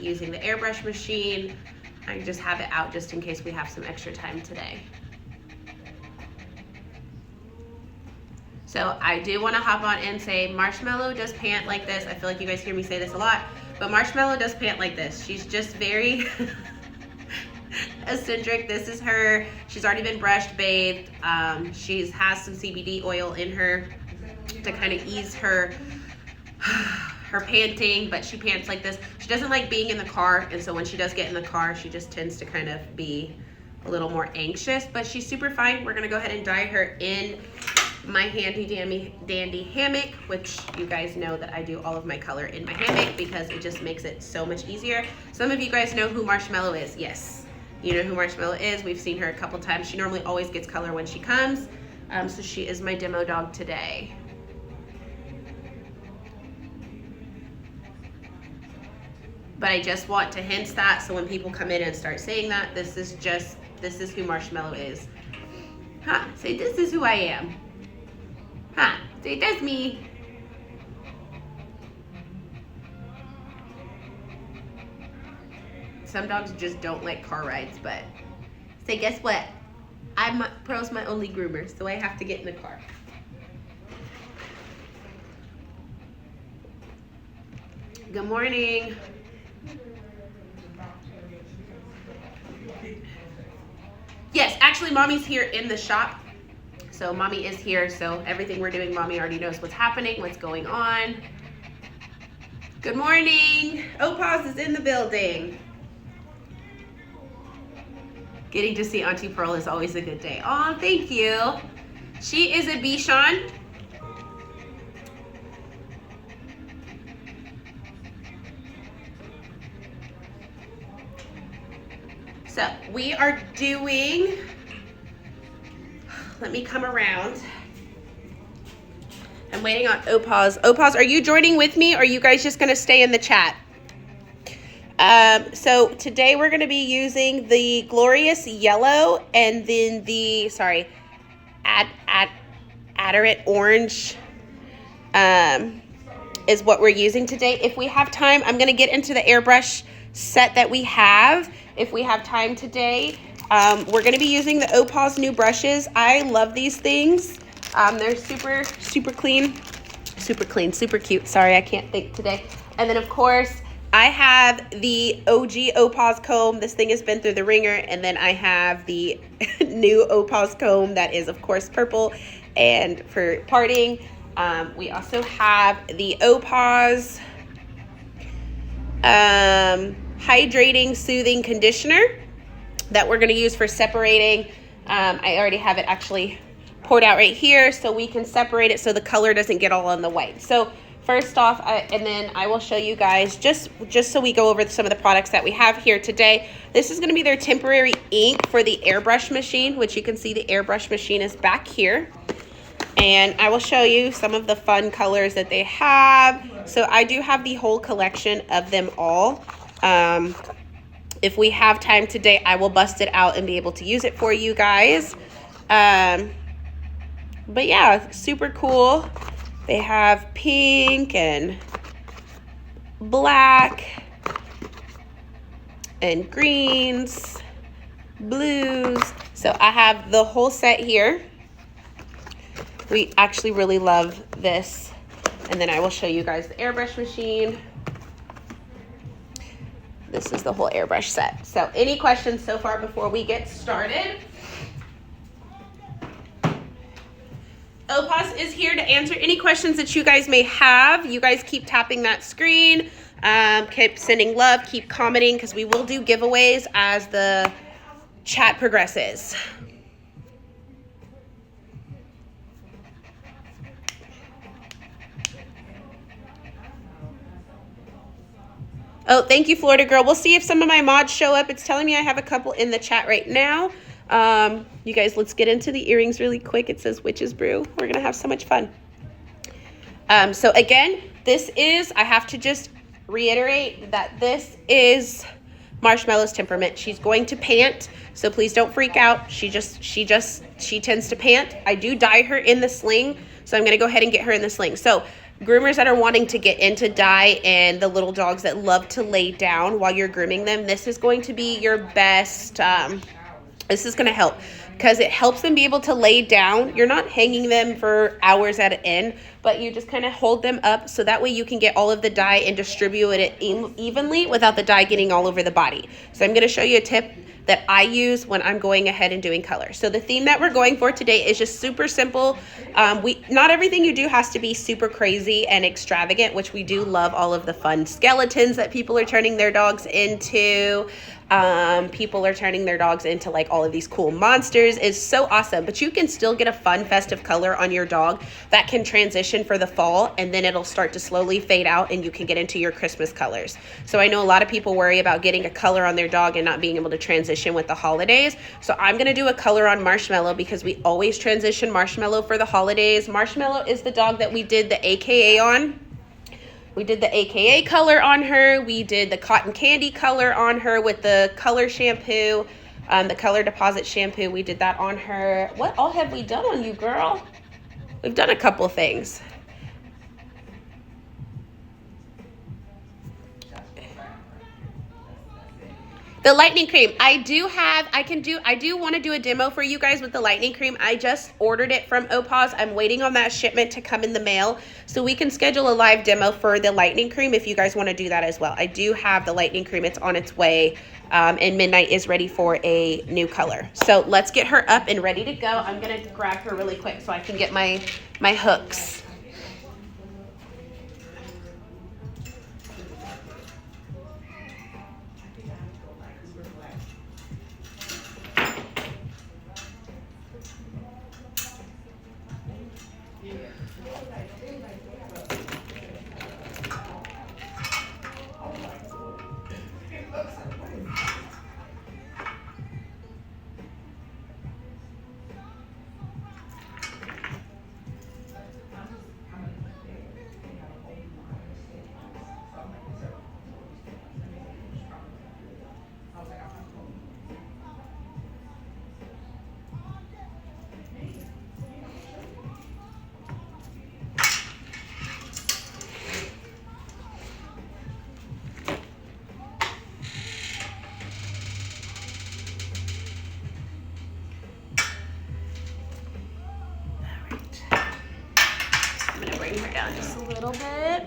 using the airbrush machine. I just have it out just in case we have some extra time today. So I do want to hop on and say Marshmello does pant like this. I feel like you guys hear me say this a lot, but Marshmello does pant like this. She's just very eccentric. This is her. She's already been brushed, bathed. She has some CBD oil in her to kind of ease her panting, but she pants like this. She doesn't like being in the car, and so when she does get in the car, she just tends to kind of be a little more anxious, but she's super fine. We're gonna go ahead and dye her in my handy dandy hammock, which you guys know that I do all of my color in my hammock because it just makes it so much easier. Some of you guys know who Marshmello is. Yes, you know who Marshmello is. We've seen her a couple times. She normally always gets color when she comes, so she is my demo dog today. But I just want to hint that, so when people come in and start saying that, this is who Marshmello is. Huh, say this is who I am. Huh, say that's me. Some dogs just don't like car rides, but say guess what? Pearl's my only groomer, so I have to get in the car. Good morning. Yes, actually Mommy's here in the shop. So Mommy is here, so everything we're doing, Mommy already knows what's happening, what's going on. Good morning. OPAWZ is in the building. Getting to see Auntie Pearl is always a good day. Oh, thank you. She is a Bichon. So we are doing, let me come around. I'm waiting on OPAWZ. OPAWZ, are you joining with me, or are you guys just gonna stay in the chat? So today we're gonna be using the Glorious Yellow and then the, sorry, Adderant Orange is what we're using today. If we have time, I'm gonna get into the airbrush set that we have. If we have time today, we're going to be using the OPAWZ new brushes. I love these things. They're super clean, super cute. Sorry, I can't think today. And then of course, I have the OG OPAWZ comb. This thing has been through the ringer. And then I have the new OPAWZ comb that is of course purple and for parting. We also have the OPAWZ hydrating soothing conditioner that we're going to use for separating. I already have it actually poured out right here so we can separate it so the color doesn't get all on the white. So first off, and then I will show you guys just so we go over some of the products that we have here today. This is going to be their temporary ink for the airbrush machine, which you can see the airbrush machine is back here. And I will show you some of the fun colors that they have. So I do have the whole collection of them all. If we have time today, I will bust it out and be able to use it for you guys. But yeah, super cool. They have pink and black and greens, blues. So I have the whole set here. We actually really love this. And then I will show you guys the airbrush machine. This is the whole airbrush set. So any questions so far before we get started? OPAWZ is here to answer any questions that you guys may have. You guys keep tapping that screen. Keep sending love. Keep commenting because we will do giveaways as the chat progresses. Oh, thank you, Florida Girl. We'll see if some of my mods show up. It's telling me I have a couple in the chat right now. You guys, let's get into the earrings really quick. It says Witch's Brew. We're going to have so much fun. So again, this is, I have to just reiterate that this is Marshmello's temperament. She's going to pant, so please don't freak out. She tends to pant. I do dye her in the sling, so I'm going to go ahead and get her in the sling. So groomers that are wanting to get into dye and the little dogs that love to lay down while you're grooming them, this is going to be your best. This is going to help because it helps them be able to lay down. You're not hanging them for hours at an end, but you just kind of hold them up so that way you can get all of the dye and distribute it evenly without the dye getting all over the body. So I'm going to show you a tip that I use when I'm going ahead and doing color. So the theme that we're going for today is just super simple. Not everything you do has to be super crazy and extravagant, which we do love all of the fun skeletons that people are turning their dogs into. People are turning their dogs into like all of these cool monsters. It's so awesome, but you can still get a fun festive color on your dog that can transition for the fall, and then it'll start to slowly fade out and you can get into your Christmas colors. So I know a lot of people worry about getting a color on their dog and not being able to transition with the holidays. So I'm going to do a color on Marshmello because we always transition Marshmello for the holidays. Marshmello is the dog that we did the AKA on. We did the AKA color on her. We did the cotton candy color on her with the color shampoo, the color deposit shampoo. We did that on her. What all have we done on you, girl? We've done a couple things. The lightning cream, I do want to do a demo for you guys with the lightning cream. I just ordered it from OPAWZ. I'm waiting on that shipment to come in the mail so we can schedule a live demo for the lightning cream if you guys want to do that as well. I do have the lightning cream. It's on its way, and Midnight is ready for a new color. So let's get her up and ready to go. I'm going to grab her really quick so I can get my hooks. Bring her down just a little bit.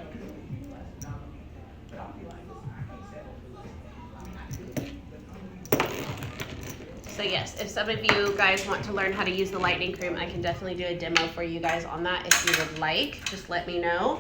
So yes, if some of you guys want to learn how to use the lightning cream, I can definitely do a demo for you guys on that if you would like. Just let me know.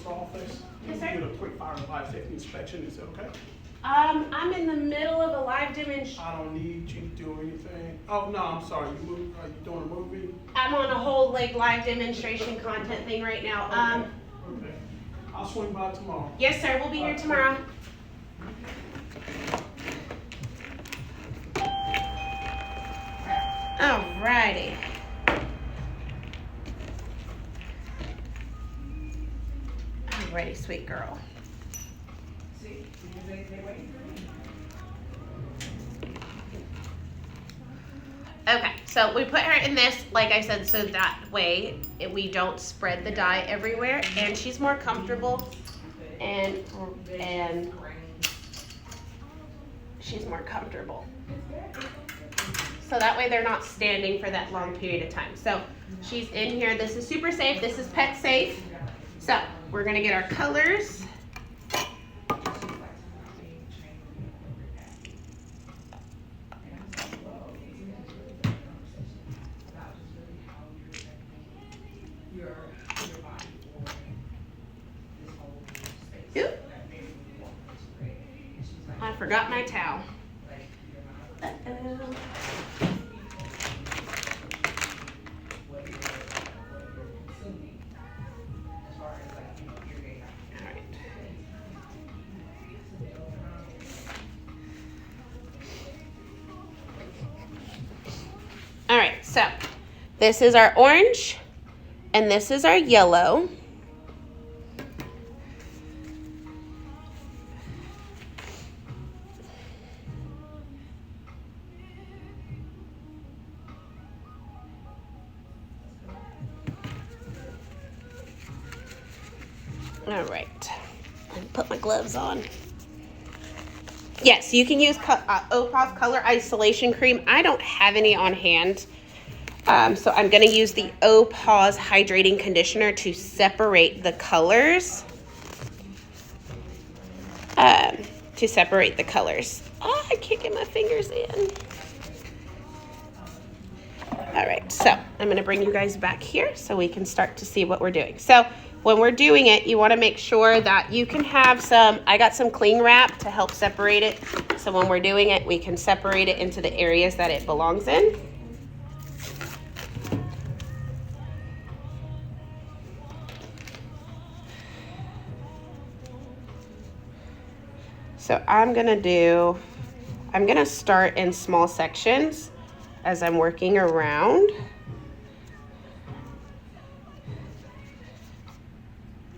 Office. Yes, sir. Do a quick fire live safety inspection. Is it okay? I'm in the middle of a live demonstration. I don't need you to do anything. Oh no, I'm sorry. Are you doing a movie? I'm on a whole like live demonstration content thing right now. Okay. I'll swing by tomorrow. Yes, sir. We'll be here tomorrow. Alrighty. Alrighty, sweet girl. Okay, so we put her in this, like I said, so that way we don't spread the dye everywhere, and she's more comfortable, and she's more comfortable. So that way they're not standing for that long period of time. So she's in here. This is super safe. This is pet safe. So we're gonna get our colors. Oop. I forgot my towel. Uh-oh. All right, so this is our orange, And this is our yellow. All right, put my gloves on. Yes, you can use OPAWZ Color Isolation Cream. I don't have any on hand, so I'm going to use the OPAWZ Hydrating Conditioner to separate the colors. Oh, I can't get my fingers in. All right, so I'm going to bring you guys back here so we can start to see what we're doing. So when we're doing it, you want to make sure that you can have I got some cling wrap to help separate it. So when we're doing it, we can separate it into the areas that it belongs in. So I'm going to start in small sections as I'm working around.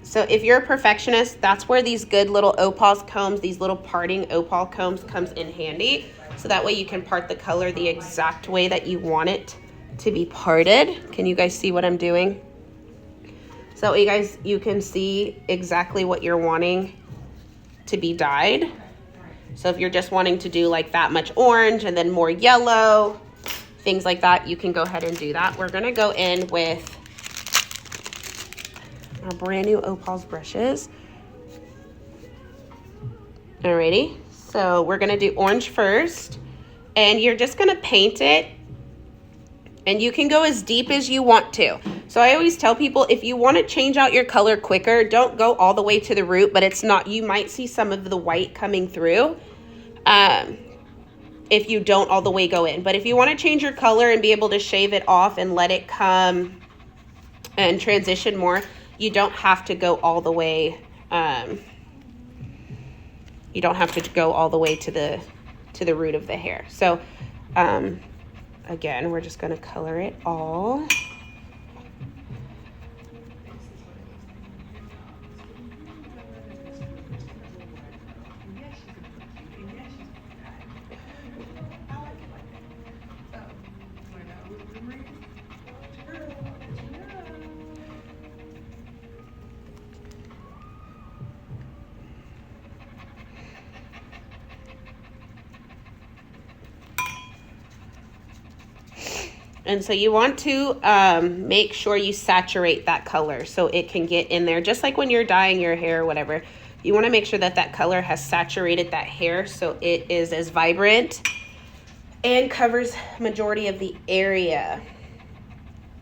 So if you're a perfectionist, that's where these good little OPAWZ combs, these little parting OPAWZ combs comes in handy. So that way you can part the color the exact way that you want it to be parted. Can you guys see what I'm doing? So you can see exactly what you're wanting to be dyed. So if you're just wanting to do like that much orange and then more yellow, things like that, you can go ahead and do that. We're gonna go in with our brand new OPAWZ brushes. Alrighty, so we're gonna do orange first, and you're just gonna paint it, and you can go as deep as you want to. So I always tell people, if you want to change out your color quicker, don't go all the way to the root, but you might see some of the white coming through if you don't all the way go in. But if you want to change your color and be able to shave it off and let it come and transition more, you don't have to go all the way. You don't have to go all the way to the root of the hair. So again, we're just going to color it all. And so you want to make sure you saturate that color so it can get in there. Just like when you're dyeing your hair or whatever, you want to make sure that that color has saturated that hair so it is as vibrant and covers majority of the area.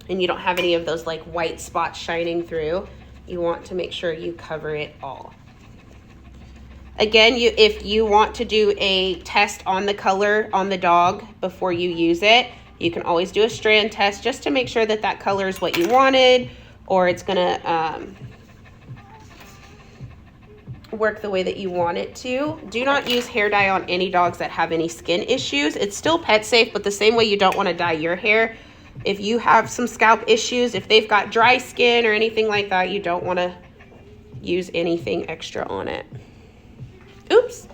And you don't have any of those like white spots shining through. You want to make sure you cover it all. Again, if you want to do a test on the color on the dog before you use it, you can always do a strand test just to make sure that that color is what you wanted, or it's gonna work the way that you want it to. Do not use hair dye on any dogs that have any skin issues. It's still pet safe, but the same way you don't want to dye your hair. If you have some scalp issues, if they've got dry skin or anything like that, you don't want to use anything extra on it. Oops.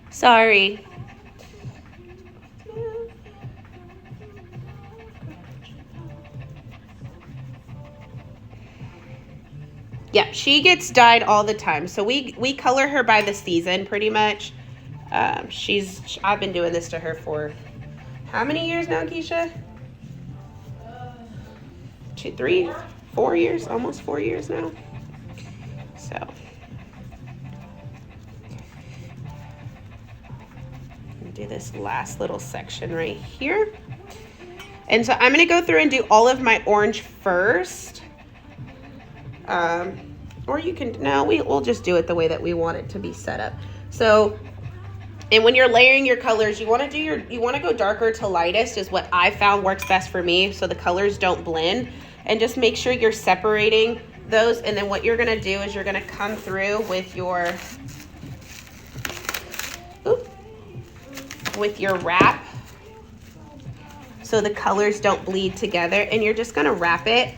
Sorry. Yeah, she gets dyed all the time. So we color her by the season pretty much. I've been doing this to her for how many years now, Keisha? 2, 3, 4 years, almost 4 years now. So do this last little section right here. And so I'm going to go through and do all of my orange first. Or you can, no, we'll just do it the way that we want it to be set up. So, and when you're layering your colors, you want to go darker to lightest is what I found works best for me, so the colors don't blend. And just make sure you're separating those, and then what you're gonna do is you're gonna come through with your wrap so the colors don't bleed together, and you're just gonna wrap it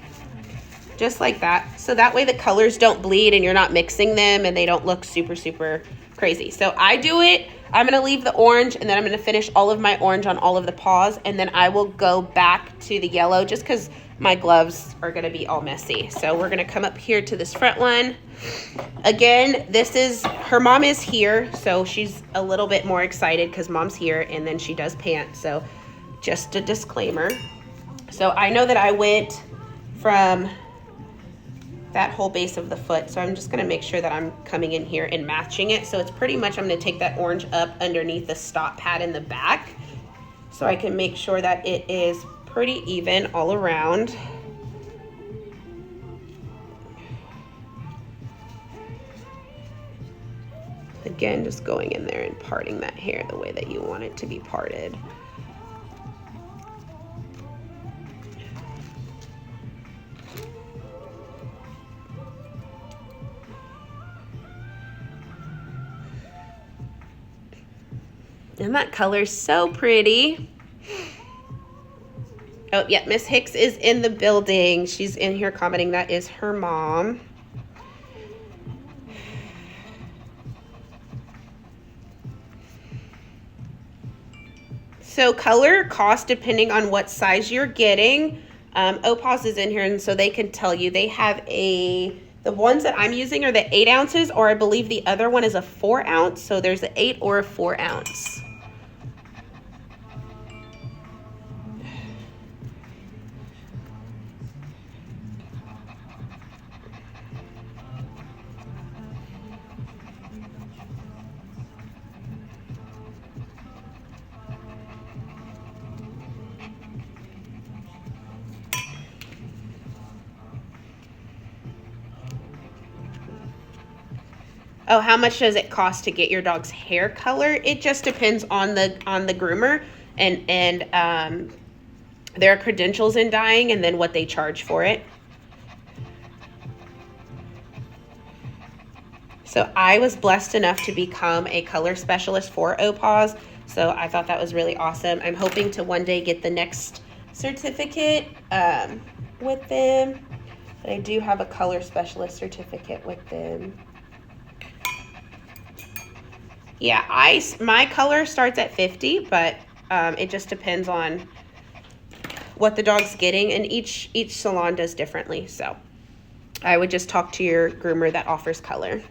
just like that, so that way the colors don't bleed and you're not mixing them and they don't look super, super crazy. So I do it, I'm gonna leave the orange, and then I'm gonna finish all of my orange on all of the paws, and then I will go back to the yellow just because my gloves are gonna be all messy. So we're gonna come up here to this front one. Again, this is, her mom is here, so she's a little bit more excited because mom's here, and then she does pants, so just a disclaimer. So I know that I went from that whole base of the foot, so I'm just gonna make sure that I'm coming in here and matching it. So it's pretty much, I'm gonna take that orange up underneath the stop pad in the back so I can make sure that it is pretty even all around. Again, just going in there and parting that hair the way that you want it to be parted. And that color's so pretty. Oh, yeah, Miss Hicks is in the building. She's in here commenting that is her mom. So color cost depending on what size you're getting. OPAWZ is in here, and so they can tell you. They have the ones that I'm using are the 8 ounces, or I believe the other one is a 4 ounce. So there's an 8 or a 4 ounce. Oh, how much does it cost to get your dog's hair color? It just depends on the groomer and their credentials in dyeing, and then what they charge for it. So I was blessed enough to become a color specialist for OPAWZ, so I thought that was really awesome. I'm hoping to one day get the next certificate with them, but I do have a color specialist certificate with them. Yeah, my color starts at 50, but it just depends on what the dog's getting, and each salon does differently. So I would just talk to your groomer that offers color.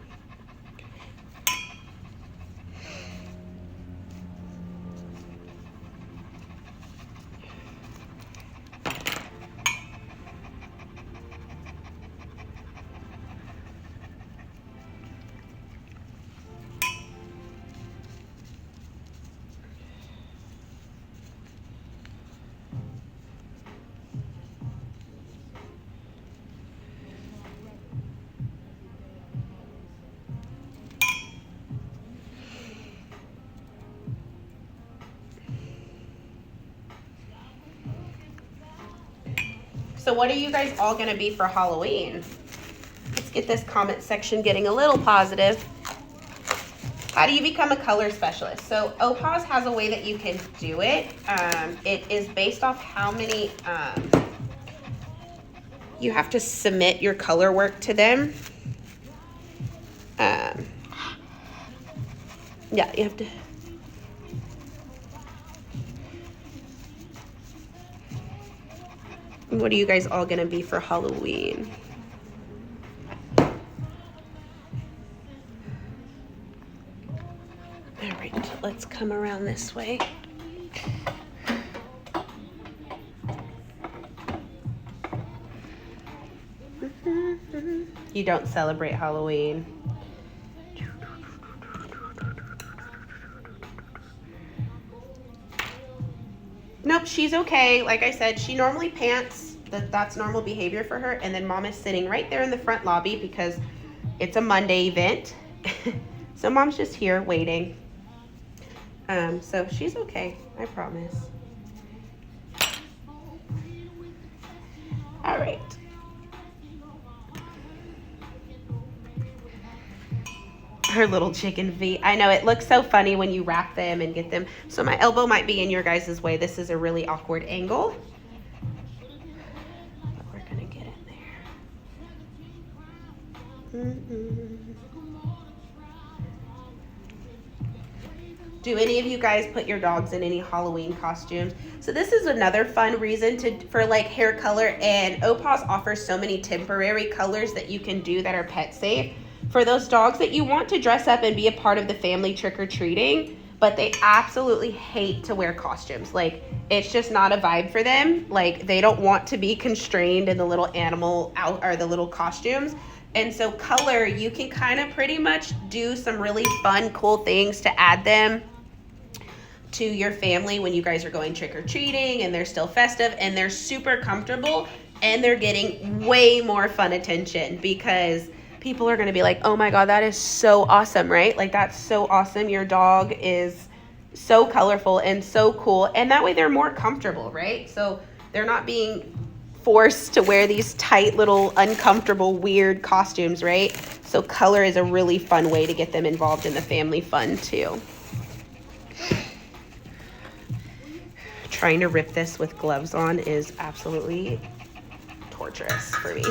So what are you guys all gonna be for Halloween? Let's get this comment section getting a little positive. How do you become a color specialist? So OPAWZ has a way that you can do it. It is based off how many, you have to submit your color work to them. Yeah, you have to. What are you guys all gonna be for Halloween? All right, let's come around this way. You don't celebrate Halloween. Nope, she's okay. Like I said, she normally pants. That's normal behavior for her. And then mom is sitting right there in the front lobby because it's a Monday event. So mom's just here waiting. So she's okay, I promise. All right. Her little chicken feet. I know, it looks so funny when you wrap them and get them. So my elbow might be in your guys' way. This is a really awkward angle. But we're gonna get in there. Do any of you guys put your dogs in any Halloween costumes? So this is another fun reason for like hair color, and OPAWZ offers so many temporary colors that you can do that are pet safe. For those dogs that you want to dress up and be a part of the family trick-or-treating, but they absolutely hate to wear costumes. Like, it's just not a vibe for them. Like, they don't want to be constrained in the little animal out or the little costumes. And so color, you can kind of pretty much do some really fun, cool things to add them to your family when you guys are going trick-or-treating and they're still festive and they're super comfortable and they're getting way more fun attention, because people are going to be like, oh my God, that is so awesome, right? Like, that's so awesome. Your dog is so colorful and so cool. And that way they're more comfortable, right? So they're not being forced to wear these tight little uncomfortable weird costumes, right? So color is a really fun way to get them involved in the family fun too. Trying to rip this with gloves on is absolutely torturous for me.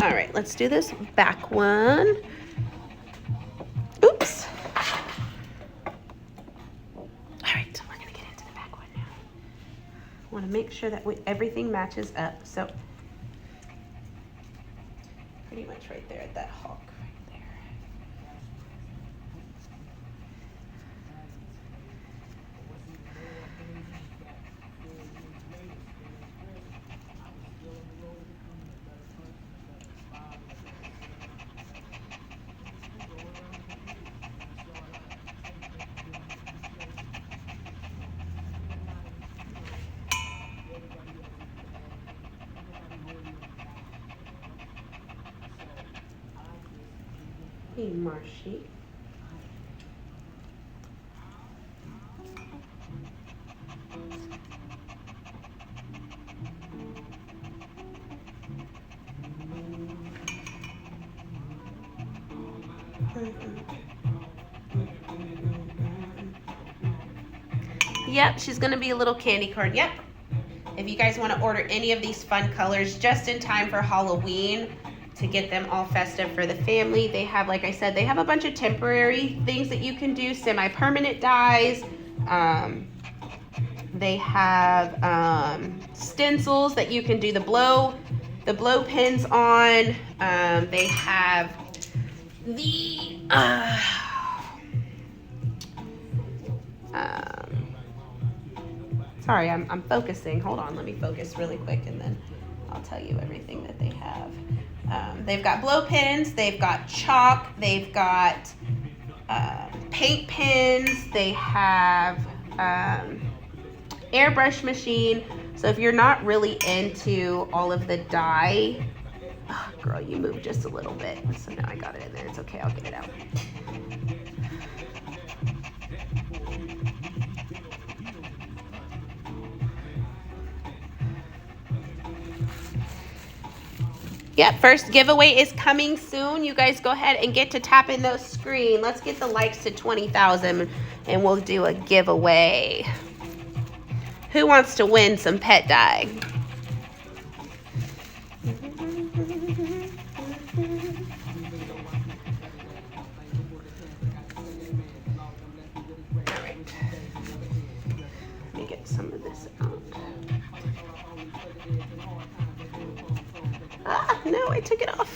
All right, let's do this back one. Oops. All right, so we're gonna get into the back one now. I wanna make sure that everything matches up. So pretty much right there at that hawk right there. Hey, Marshy. Yep, she's gonna be a little candy corn. Yep. If you guys want to order any of these fun colors just in time for Halloween to get them all festive for the family, they have, like I said, they have a bunch of temporary things that you can do, semi-permanent dyes. They have stencils that you can do the blow pins on. They have the sorry, I'm focusing. Hold on, let me focus really quick and then I'll tell you everything that they have. They've got blow pins, they've got chalk, they've got paint pins, they have airbrush machine. So if you're not really into all of the dye, oh, girl, you moved just a little bit. So now I got it in there. It's okay, I'll get it out. Yep, first giveaway is coming soon. You guys go ahead and get to tapping those screen. Let's get the likes to 20,000 and we'll do a giveaway. Who wants to win some pet dye? All right. Let me get some of this out. Ah, no, I took it off.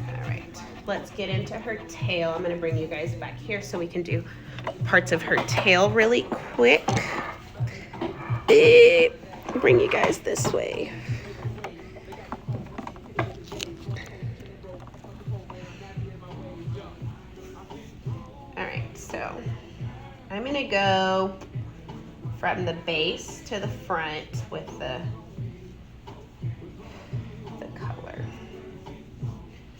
All right, let's get into her tail. I'm gonna bring you guys back here so we can do parts of her tail really quick. Bring you guys this way. I'm gonna go from the base to the front with the color.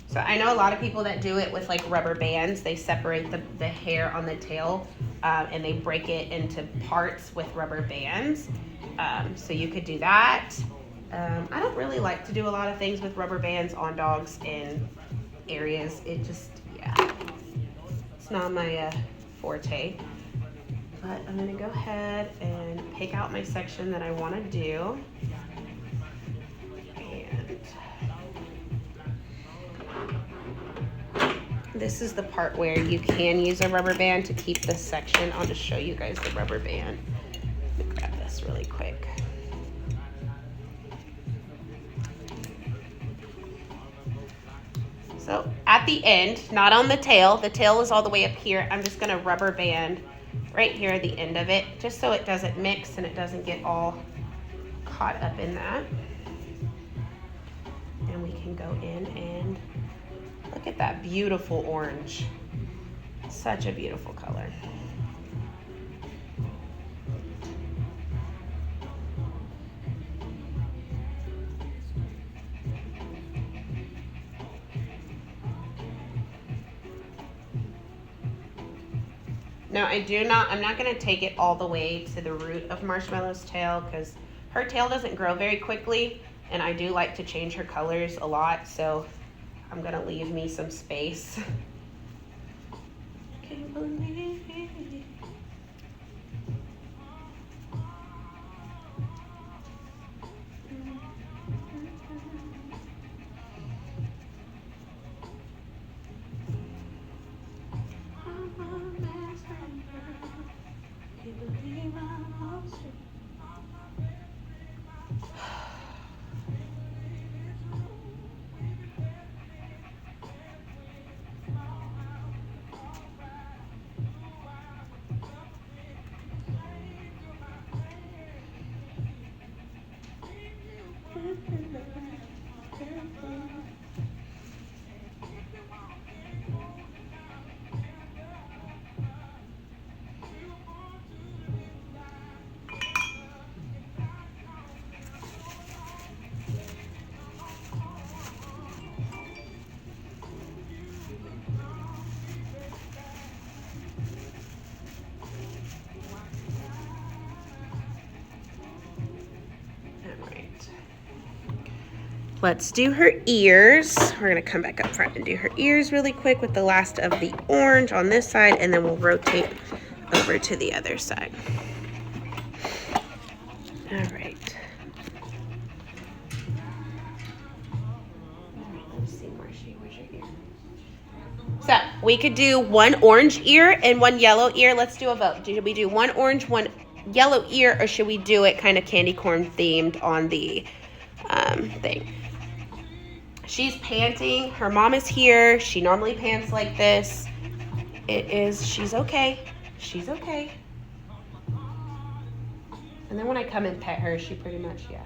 So I know a lot of people that do it with like rubber bands. They separate the hair on the tail and they break it into parts with rubber bands. So you could do that. I don't really like to do a lot of things with rubber bands on dogs in areas. It just, yeah, it's not my forte. But I'm gonna go ahead and pick out my section that I wanna do. And this is the part where you can use a rubber band to keep this section. I'll just show you guys the rubber band. Let me grab this really quick. So at the end, not on the tail is all the way up here. I'm just gonna rubber band right here at the end of it, just so it doesn't mix and it doesn't get all caught up in that. And we can go in and look at that beautiful orange. Such a beautiful color. Now I'm not gonna take it all the way to the root of Marshmello's tail because her tail doesn't grow very quickly and I do like to change her colors a lot, so I'm gonna leave me some space. Can't believe it. Let's do her ears. We're gonna come back up front and do her ears really quick with the last of the orange on this side, and then we'll rotate over to the other side. All right. Let's see, Marshy, where's your ear? So we could do one orange ear and one yellow ear. Let's do a vote. Should we do one orange, one yellow ear, or should we do it kind of candy corn themed on the thing? She's panting. Her mom is here. She normally pants like this. She's okay. She's okay. And then when I come and pet her, she pretty much, yeah.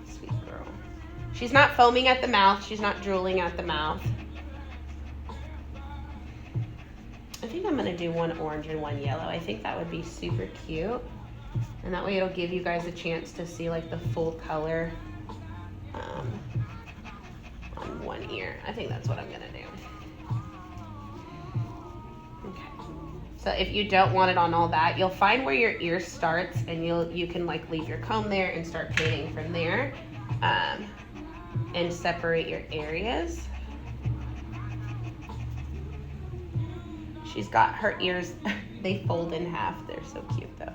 Sweet girl. She's not foaming at the mouth. She's not drooling at the mouth. I think I'm gonna do one orange and one yellow. I think that would be super cute. And that way it'll give you guys a chance to see like the full color on one ear. I think that's what I'm gonna do. Okay. So if you don't want it on all that, you'll find where your ear starts and you can like leave your comb there and start painting from there and separate your areas. She's got her ears, they fold in half. They're so cute though.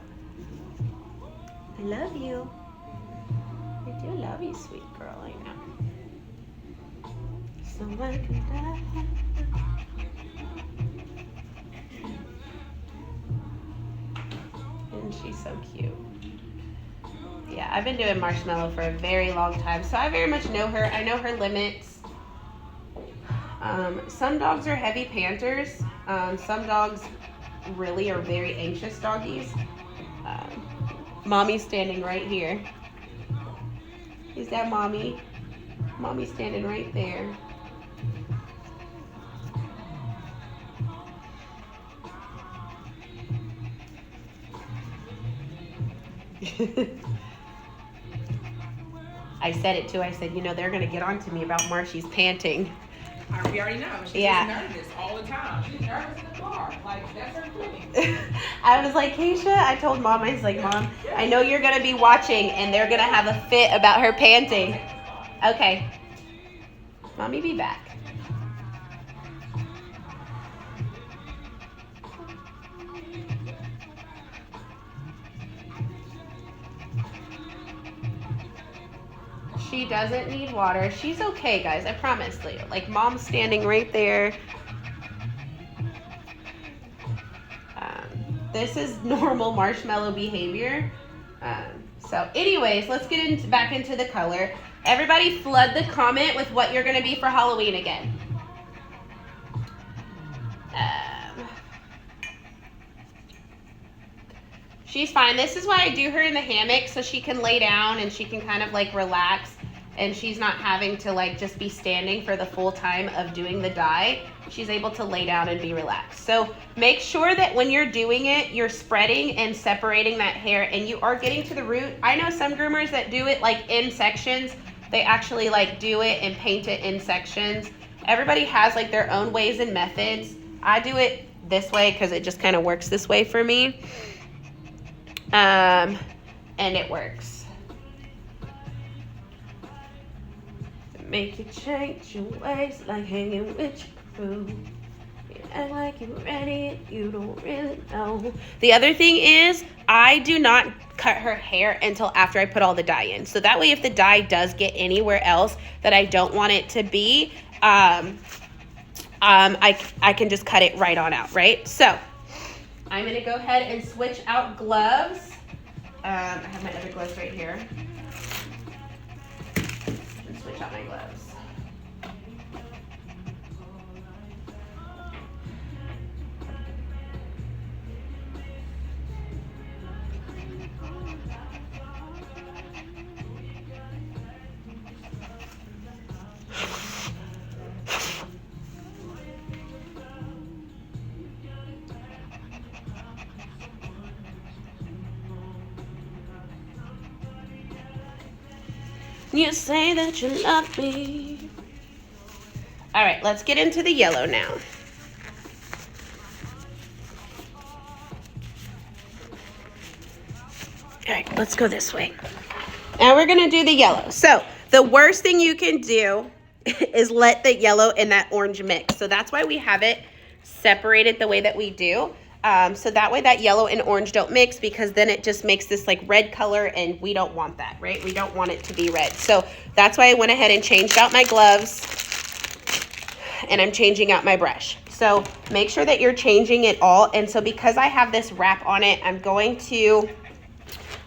I love you. I do love you, sweet girl, I know. Someone can die. And she's so cute. Yeah, I've been doing Marshmello for a very long time, so I very much know her. I know her limits. Some dogs are heavy panters. Some dogs really are very anxious doggies. Mommy's standing right here. Is that mommy? Mommy's standing right there. I said it too. I said, you know, they're gonna get on to me about Marshy's panting. We already know. She's nervous all the time. She's nervous in the car. Like, that's her thing. I was like, Keisha, I told Mom, I was like, Mom, I know you're going to be watching and they're going to have a fit about her panting. Okay. Mommy, be back. She doesn't need water. She's okay, guys. I promise. Like, Mom's standing right there. This is normal Marshmello behavior. So anyways, let's get back into the color. Everybody flood the comment with what you're going to be for Halloween again. She's fine. This is why I do her in the hammock, so she can lay down and she can kind of like relax, and she's not having to like just be standing for the full time of doing the dye. She's able to lay down and be relaxed. So make sure that when you're doing it, you're spreading and separating that hair and you are getting to the root. I know some groomers that do it like in sections. They actually like do it and paint it in sections. Everybody has like their own ways and methods. I do it this way because it just kind of works this way for me. And it works. Make you change your ways, like hanging with your crew. You act like you're ready and you don't really know. The other thing is, I do not cut her hair until after I put all the dye in. So that way, if the dye does get anywhere else that I don't want it to be, I can just cut it right on out, right? So I'm gonna go ahead and switch out gloves. I have my other gloves right here. And switch out my gloves. You say that you love me. All right, let's get into the yellow now. All right, let's go this way. Now we're gonna do the yellow. So the worst thing you can do is let the yellow and that orange mix. So that's why we have it separated the way that we do. So that way that yellow and orange don't mix, because then it just makes this like red color, and we don't want that, right? We don't want it to be red. So that's why I went ahead and changed out my gloves, and I'm changing out my brush. So make sure that you're changing it all. And so because I have this wrap on it, I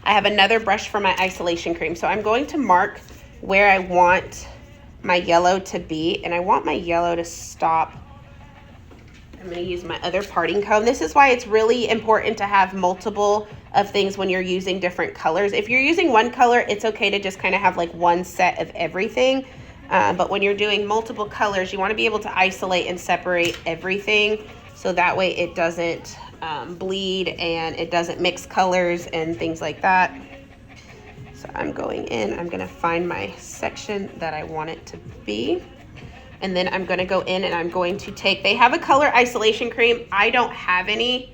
have another brush for my isolation cream. So I'm going to mark where I want my yellow to be, and I want my yellow to stop. I'm going to use my other parting comb. This is why it's really important to have multiple of things when you're using different colors. If you're using one color, it's okay to just kind of have like one set of everything. But when you're doing multiple colors, you want to be able to isolate and separate everything, so that way it doesn't bleed and it doesn't mix colors and things like that. So I'm going in, I'm going to find my section that I want it to be. And then I'm going to go in and I'm going to take, they have a color isolation cream. I don't have any.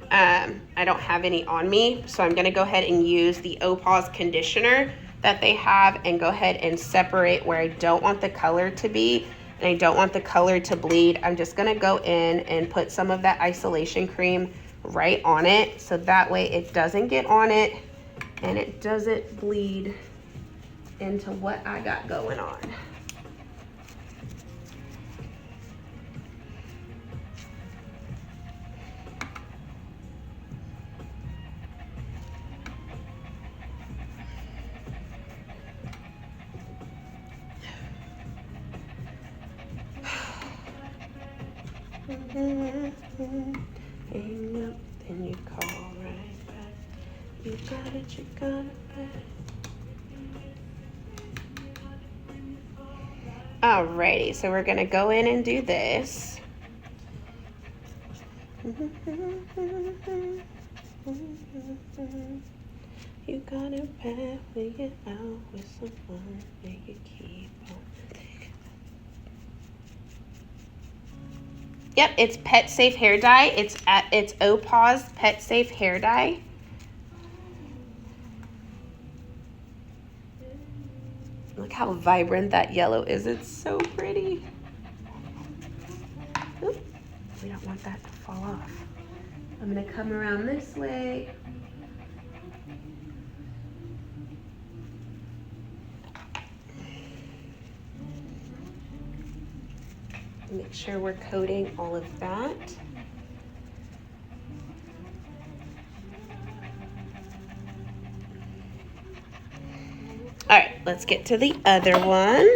On me. So I'm going to go ahead and use the OPAWZ conditioner that they have and go ahead and separate where I don't want the color to be and I don't want the color to bleed. I'm just going to go in and put some of that isolation cream right on it, so that way it doesn't get on it and it doesn't bleed into what I got going on. Hang up, then you call right back. You got it, you got it back. Alrighty, so we're gonna go in and do this. You got a path, we get out with someone, make it keep on. Yep, it's Pet Safe Hair Dye. It's OPAWZ Pet Safe Hair Dye. Look how vibrant that yellow is. It's so pretty. Oop, we don't want that to fall off. I'm gonna come around this way. Make sure we're coating all of that. All right, let's get to the other one.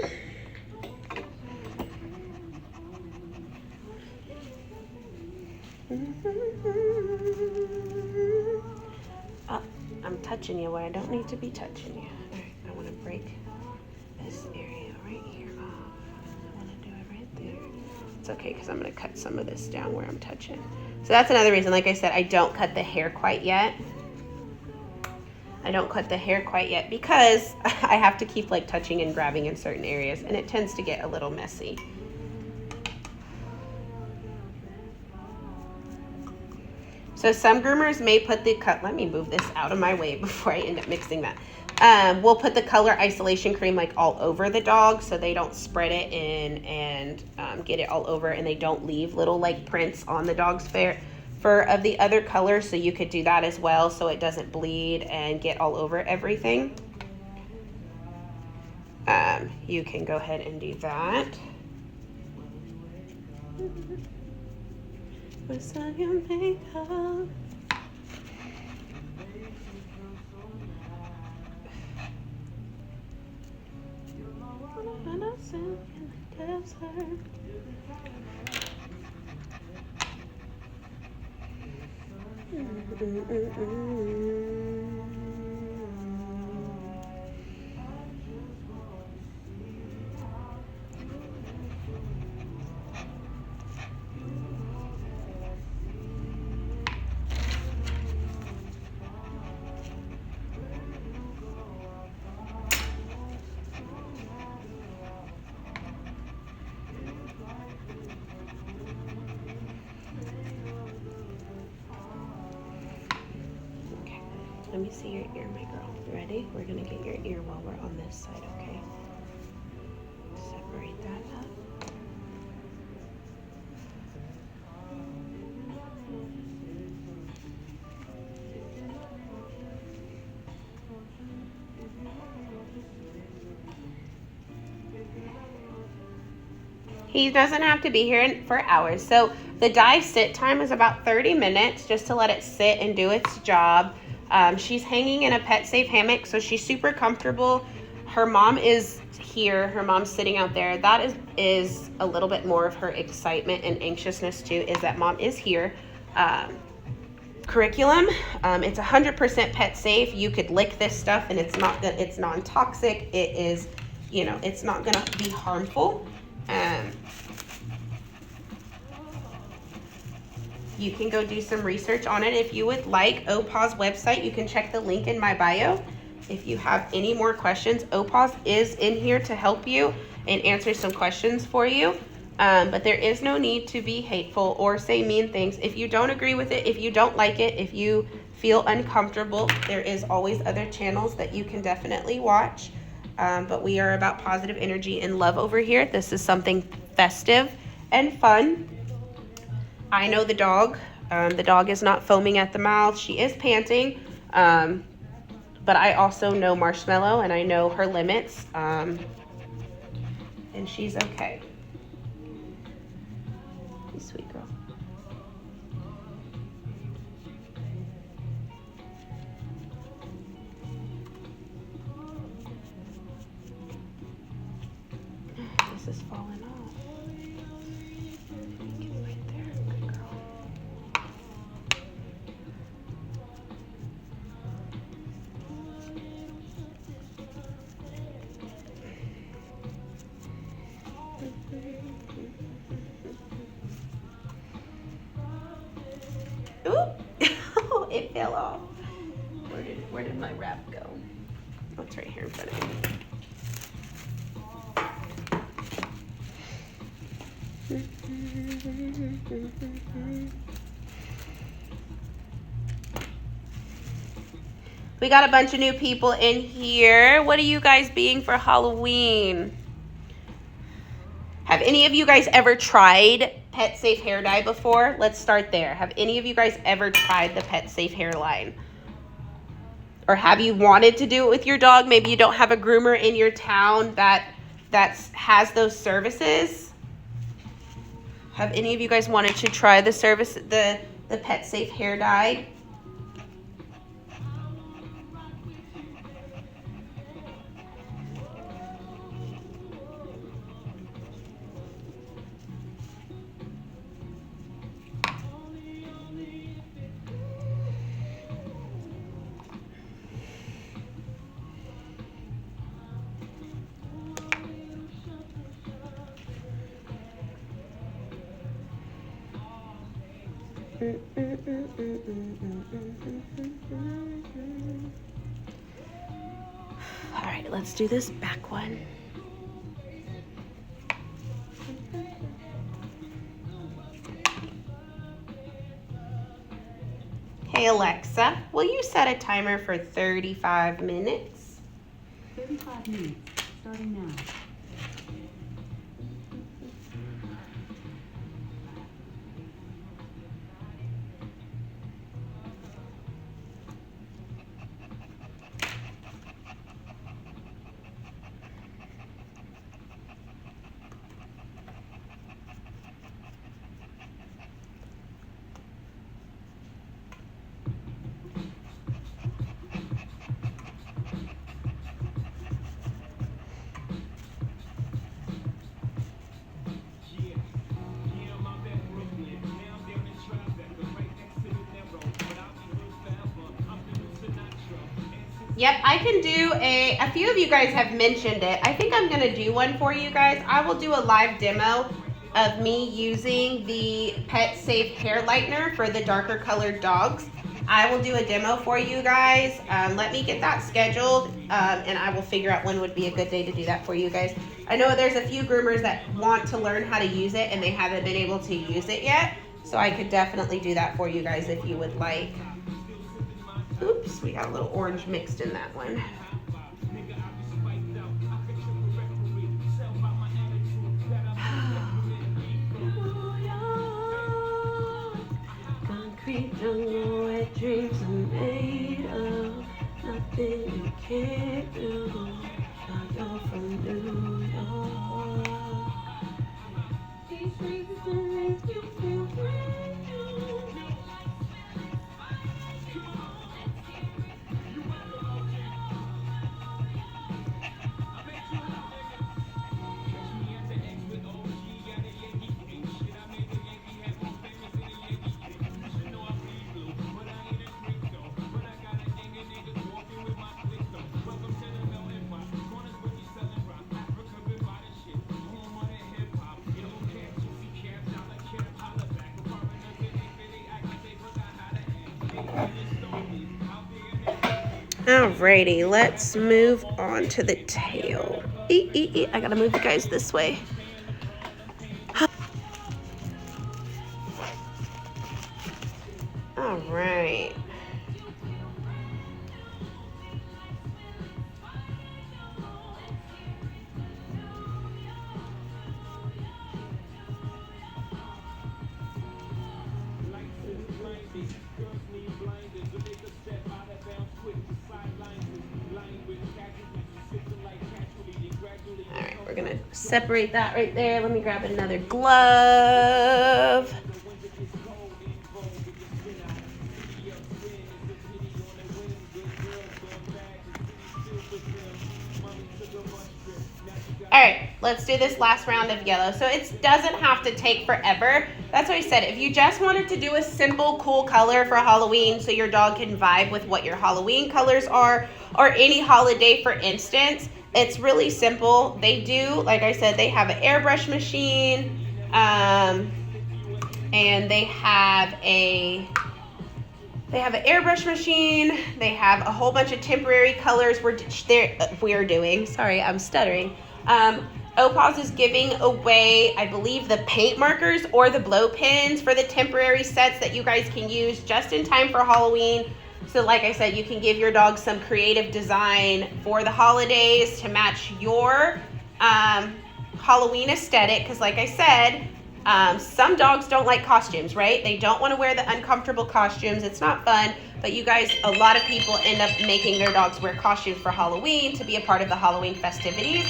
Oh, I'm touching you where I don't need to be touching you. All right, I want to break this area right here off. I want to do it right there. It's okay because I'm going to cut some of this down where I'm touching. So that's another reason, like I said, I don't cut the hair quite yet. I don't cut the hair quite yet because I have to keep like touching and grabbing in certain areas, and it tends to get a little messy. So some groomers may put the let me move this out of my way before I end up mixing that. We'll put the color isolation cream like all over the dog so they don't spread it in and get it all over, and they don't leave little like prints on the dog's fur of the other color. So you could do that as well so it doesn't bleed and get all over everything. You can go ahead and do that. What's on your makeup? Let me see your ear, my girl. Ready? We're gonna get your ear while we're on this side, okay? Separate that up. He doesn't have to be here for hours. So the dye sit time is about 30 minutes just to let it sit and do its job. She's hanging in a pet safe hammock, so she's super comfortable. Her mom is here. Her mom's sitting out there. That is a little bit more of her excitement and anxiousness too, is that mom is here. Curriculum, it's 100% pet safe. You could lick this stuff and it's non-toxic. It is, you know, it's not gonna be harmful. You can go do some research on it if you would like. OPAWZ website, you can check the link in my bio. If you have any more questions, OPAWZ is in here to help you and answer some questions for you. But there is no need to be hateful or say mean things. If you don't agree with it, if you don't like it, if you feel uncomfortable, there is always other channels that you can definitely watch. But we are about positive energy and love over here. This is something festive and fun. I know the dog. The dog is not foaming at the mouth. She is panting. But I also know Marshmello and I know her limits. And she's okay. You sweet girl. This is falling off. Get right there, good girl. Where did my wrap go? Oh, it's right here in front of me. We got a bunch of new people in here. What are you guys being for Halloween? Have any of you guys ever tried Pet Safe hair dye before? Let's start there. Have any of you guys ever tried the Pet Safe hair line? Or have you wanted to do it with your dog? Maybe you don't have a groomer in your town that has those services. Have any of you guys wanted to try the service, the Pet Safe hair dye? All right, let's do this back one. Hey Alexa, will you set a timer for 35 minutes? 35 minutes, starting now. Yep, I can do a few of you guys have mentioned it. I think I'm going to do one for you guys. I will do a live demo of me using the Pet Safe hair lightener for the darker colored dogs. I will do a demo for you guys. Let me get that scheduled and I will figure out when would be a good day to do that for you guys. I know there's a few groomers that want to learn how to use it and they haven't been able to use it yet. So I could definitely do that for you guys if you would like. Oops, we got a little orange mixed in that one. Concrete jungle where dreams are made of. Nothing you can't do. I go from New York. These things don't make you feel brand new. Alrighty, let's move on to the tail. I gotta move you guys this way. Alright. We're gonna separate that right there. Let me grab another glove. All right, let's do this last round of yellow. So it doesn't have to take forever. That's what I said. If you just wanted to do a simple, cool color for Halloween so your dog can vibe with what your Halloween colors are, or any holiday, for instance, it's really simple. They do, like I said, they have an airbrush machine, and they have a They have an airbrush machine. They have a whole bunch of temporary colors we're doing. Sorry, I'm stuttering. OPAWZ is giving away, I believe, the paint markers or the blow pins for the temporary sets that you guys can use just in time for Halloween. So like I said, you can give your dog some creative design for the holidays to match your Halloween aesthetic. Because like I said, some dogs don't like costumes, right? They don't want to wear the uncomfortable costumes. It's not fun. But you guys, a lot of people end up making their dogs wear costumes for Halloween to be a part of the Halloween festivities.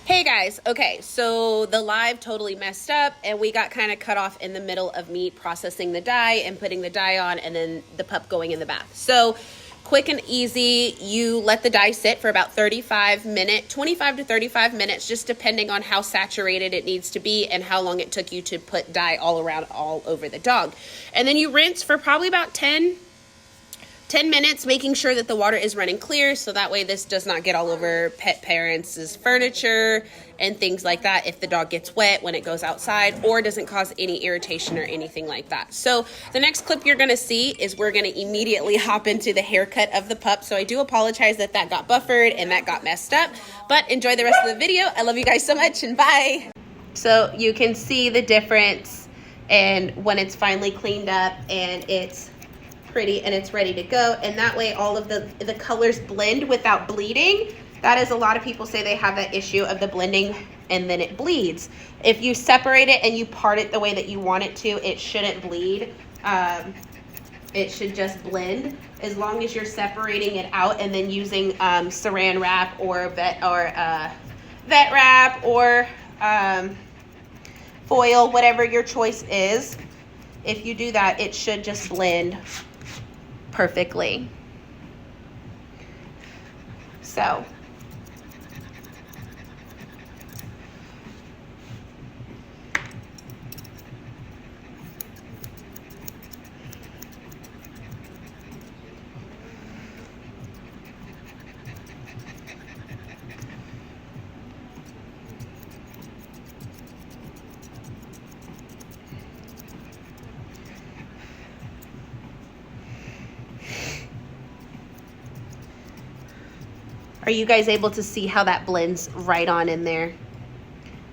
Hey guys, okay, so the live totally messed up and we got kind of cut off in the middle of me processing the dye and putting the dye on and then the pup going in the bath. So quick and easy, you let the dye sit for about 25 to 35 minutes, just depending on how saturated it needs to be and how long it took you to put dye all over the dog. And then you rinse for probably about 10 minutes, making sure that the water is running clear so that way this does not get all over pet parents' furniture and things like that if the dog gets wet when it goes outside or doesn't cause any irritation or anything like that. So the next clip you're going to see is we're going to immediately hop into the haircut of the pup. So I do apologize that got buffered and that got messed up, but enjoy the rest of the video. I love you guys so much and bye. So you can see the difference and when it's finally cleaned up and it's pretty and it's ready to go, and that way all of the colors blend without bleeding. That is, a lot of people say they have that issue of the blending and then it bleeds. If you separate it and you part it the way that you want it to, it shouldn't bleed. It should just blend as long as you're separating it out and then using saran wrap or vet wrap or foil, whatever your choice is. If you do that, it should just blend perfectly. So are you guys able to see how that blends right on in there?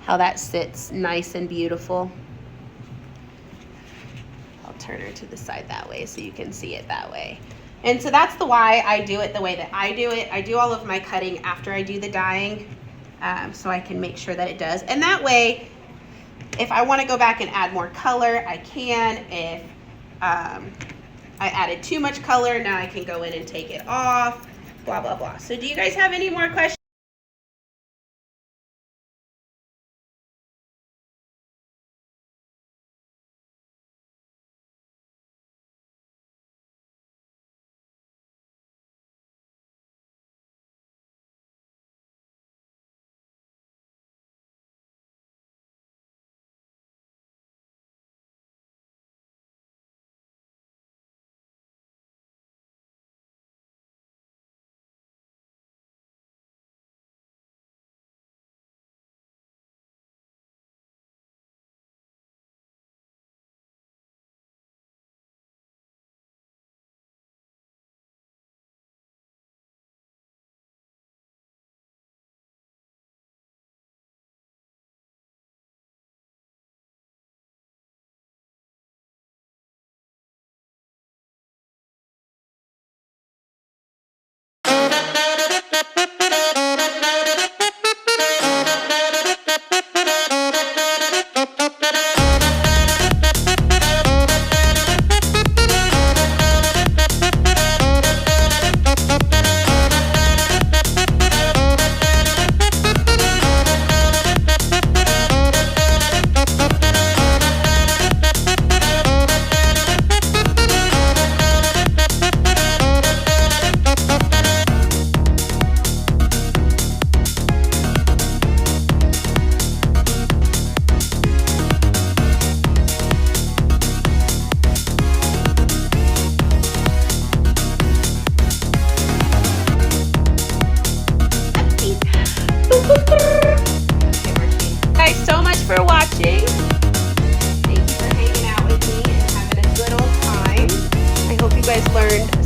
How that sits nice and beautiful. I'll turn her to the side that way so you can see it that way. And so that's why I do it the way that I do it. I do all of my cutting after I do the dyeing, so I can make sure that it does. And that way, if I want to go back and add more color, I can. If I added too much color, now I can go in and take it off. Blah, blah, blah. So do you guys have any more questions?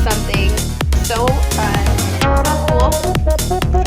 something so fun, so cool.